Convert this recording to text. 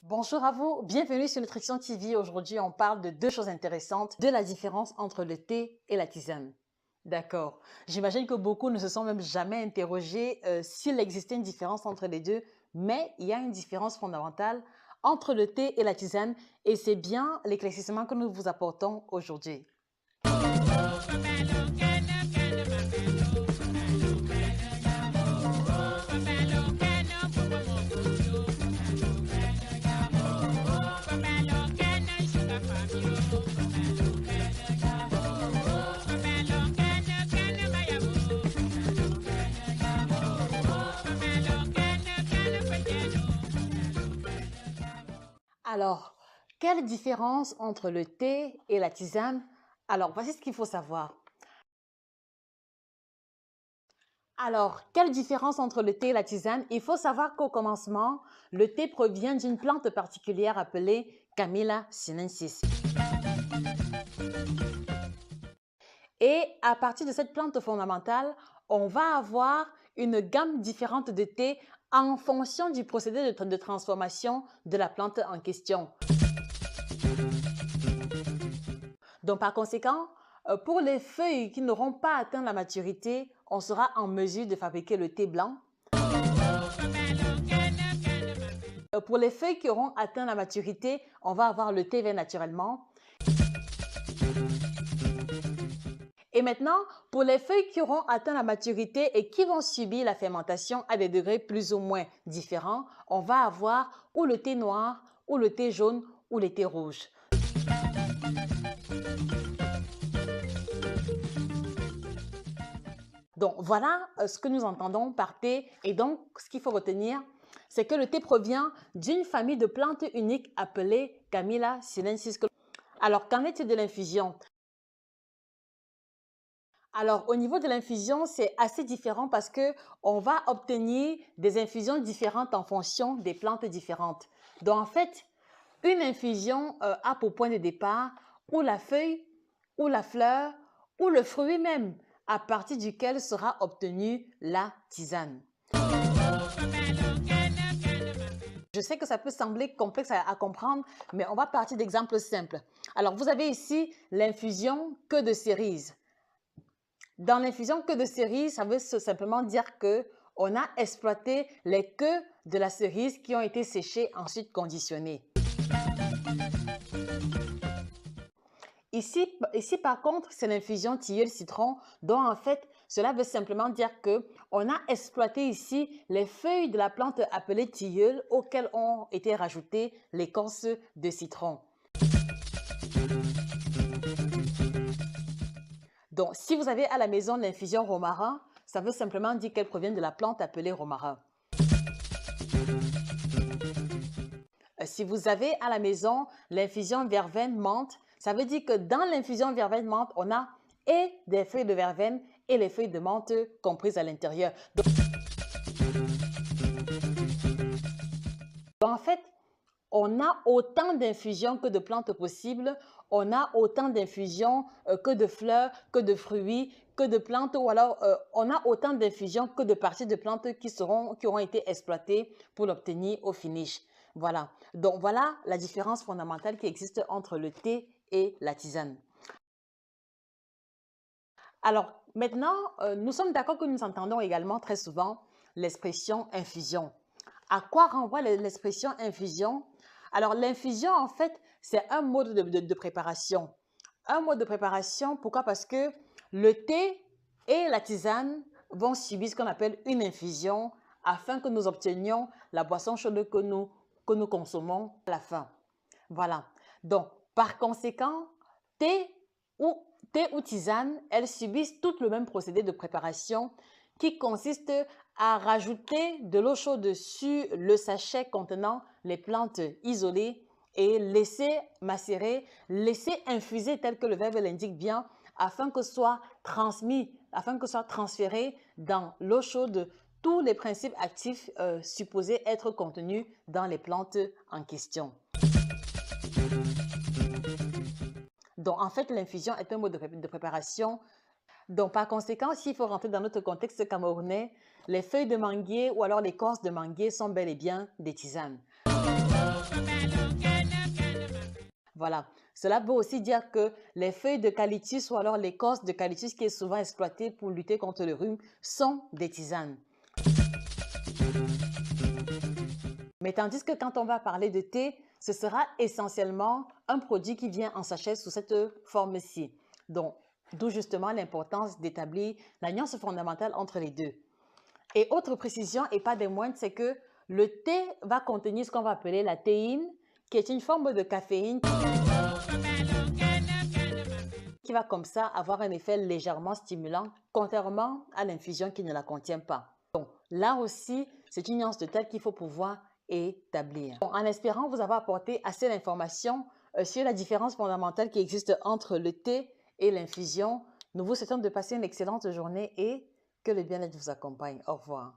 Bonjour à vous, bienvenue sur Nutrition TV. Aujourd'hui, on parle de deux choses intéressantes, de la différence entre le thé et la tisane. D'accord. J'imagine que beaucoup ne se sont même jamais interrogés s'il existait une différence entre les deux, mais il y a une différence fondamentale entre le thé et la tisane et c'est bien l'éclaircissement que nous vous apportons aujourd'hui. Alors, quelle différence entre le thé et la tisane? Alors, voici ce qu'il faut savoir. Alors, quelle différence entre le thé et la tisane? Il faut savoir qu'au commencement, le thé provient d'une plante particulière appelée Camellia sinensis. Et à partir de cette plante fondamentale, on va avoir une gamme différente de thé en fonction du procédé de transformation de la plante en question. Donc, par conséquent, pour les feuilles qui n'auront pas atteint la maturité, on sera en mesure de fabriquer le thé blanc. Pour les feuilles qui auront atteint la maturité, on va avoir le thé vert naturellement. Et maintenant, pour les feuilles qui auront atteint la maturité et qui vont subir la fermentation à des degrés plus ou moins différents, on va avoir ou le thé noir, ou le thé jaune, ou le thé rouge. Donc, voilà ce que nous entendons par thé. Et donc, ce qu'il faut retenir, c'est que le thé provient d'une famille de plantes uniques appelée Camellia sinensis. Alors, qu'en est-il de l'infusion? Alors, au niveau de l'infusion, c'est assez différent parce qu'on va obtenir des infusions différentes en fonction des plantes différentes. Donc, en fait, une infusion a pour point de départ ou la feuille, ou la fleur, ou le fruit même, à partir duquel sera obtenue la tisane. Je sais que ça peut sembler complexe à comprendre, mais on va partir d'exemples simples. Alors, vous avez ici l'infusion queue de cerise. Dans l'infusion queue de cerise, ça veut simplement dire qu'on a exploité les queues de la cerise qui ont été séchées, ensuite conditionnées. Ici, par contre, c'est l'infusion tilleul-citron, dont en fait, cela veut simplement dire qu'on a exploité ici les feuilles de la plante appelée tilleul auxquelles ont été rajoutées l'écorce de citron. Donc, si vous avez à la maison l'infusion romarin, ça veut simplement dire qu'elle provient de la plante appelée romarin. Si vous avez à la maison l'infusion verveine-menthe, ça veut dire que dans l'infusion verveine-menthe, on a et des feuilles de verveine et les feuilles de menthe comprises à l'intérieur. Donc, en fait, on a autant d'infusions que de plantes possibles, on a autant d'infusions que de fleurs, que de fruits, que de plantes, ou alors on a autant d'infusions que de parties de plantes qui auront été exploitées pour l'obtenir au finish. Voilà. Donc voilà la différence fondamentale qui existe entre le thé et la tisane. Alors maintenant, nous sommes d'accord que nous entendons également très souvent l'expression infusion. À quoi renvoie l'expression infusion? Alors l'infusion, en fait, c'est un mode de préparation. Un mode de préparation, pourquoi? Parce que le thé et la tisane vont subir ce qu'on appelle une infusion afin que nous obtenions la boisson chaude que nous consommons à la fin. Voilà. Donc, par conséquent, thé ou tisane, elles subissent tout le même procédé de préparation qui consiste à rajouter de l'eau chaude sur le sachet contenant les plantes isolées et laisser macérer, laisser infuser tel que le verbe l'indique bien afin que soit transféré dans l'eau chaude tous les principes actifs supposés être contenus dans les plantes en question. Donc, en fait, l'infusion est un mode de préparation. Donc, par conséquent, s'il faut rentrer dans notre contexte camerounais, les feuilles de manguier ou alors l'écorce de manguier sont bel et bien des tisanes. Voilà. Cela veut aussi dire que les feuilles d'eucalyptus ou alors l'écorce d'eucalyptus qui est souvent exploitée pour lutter contre le rhume sont des tisanes. Mais tandis que quand on va parler de thé, ce sera essentiellement un produit qui vient en sachet sous cette forme-ci. Donc, d'où justement l'importance d'établir la nuance fondamentale entre les deux. Et autre précision, et pas des moindres, c'est que le thé va contenir ce qu'on va appeler la théine, qui est une forme de caféine qui va comme ça avoir un effet légèrement stimulant, contrairement à l'infusion qui ne la contient pas. Donc là aussi, c'est une nuance de tête qu'il faut pouvoir établir. Bon, en espérant vous avoir apporté assez d'informations sur la différence fondamentale qui existe entre le thé et l'infusion, nous vous souhaitons de passer une excellente journée et que le bien-être vous accompagne. Au revoir.